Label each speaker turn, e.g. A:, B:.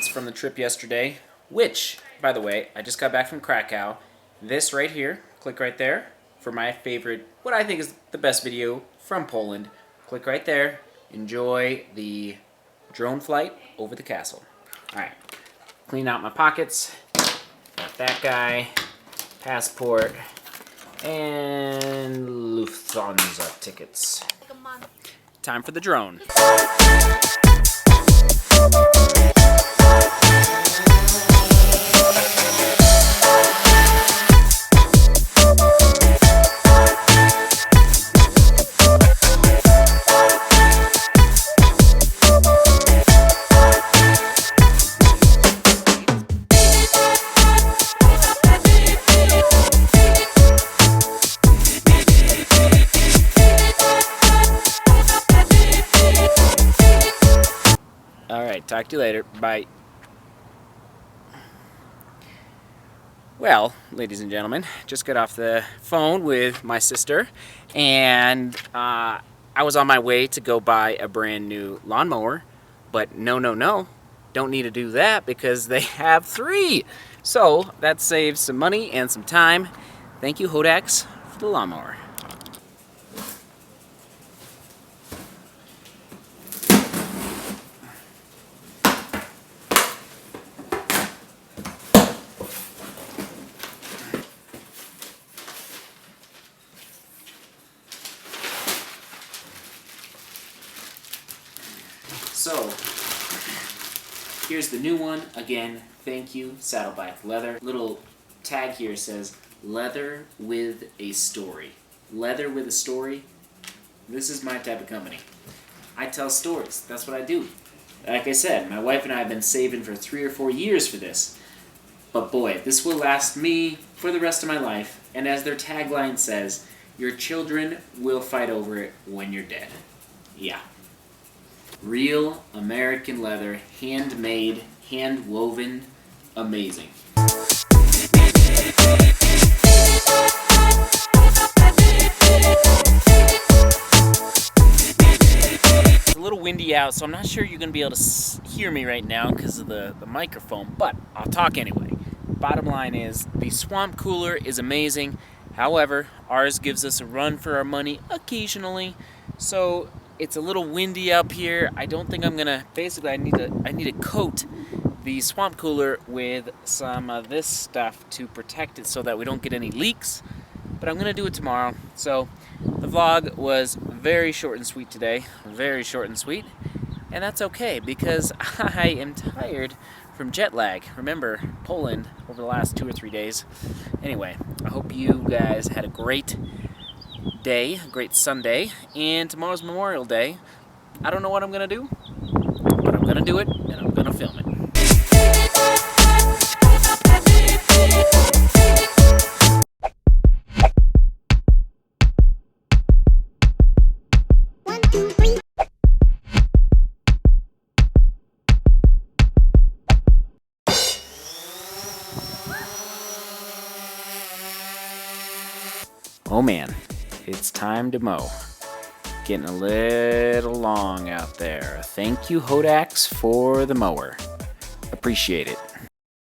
A: pockets from the trip yesterday, which, by the way, I just got back from Krakow. This right here, click right there for my favorite, what I think is the best video from Poland. Click right there. Enjoy the drone flight over the castle. Alright, clean out my pockets. Got that guy, passport, and Lufthansa tickets. Time for the drone. Alright, talk to you later. Bye. Well, ladies and gentlemen, just got off the phone with my sister, and I was on my way to go buy a brand new lawnmower, but no, don't need to do that because they have 3. So that saves some money and some time. Thank you, Hodax, for the lawnmower. So, here's the new one. Again, thank you, Saddleback Leather. Little tag here says, leather with a story. Leather with a story. This is my type of company. I tell stories. That's what I do. Like I said, my wife and I have been saving for 3 or 4 years for this. But boy, this will last me for the rest of my life. And as their tagline says, your children will fight over it when you're dead. Yeah. Real American leather, handmade, hand-woven, amazing. It's a little windy out, so I'm not sure you're going to be able to hear me right now because of the microphone, but I'll talk anyway. Bottom line is, the swamp cooler is amazing. However, ours gives us a run for our money occasionally, so it's a little windy up here. I don't think I'm gonna. Basically, I need to coat the swamp cooler with some of this stuff to protect it so that we don't get any leaks. But I'm gonna do it tomorrow. So the vlog was very short and sweet today. Very short and sweet, and that's okay because I am tired from jet lag. Remember, Poland over the last 2 or 3 days. Anyway, I hope you guys had a great day, a great Sunday, and tomorrow's Memorial Day. I don't know what I'm gonna do, but I'm gonna do it, and I'm gonna film it.
B: One, two, three.
A: Oh man. It's time to mow. Getting a little long out there. Thank you, Hodax, for the mower. Appreciate it.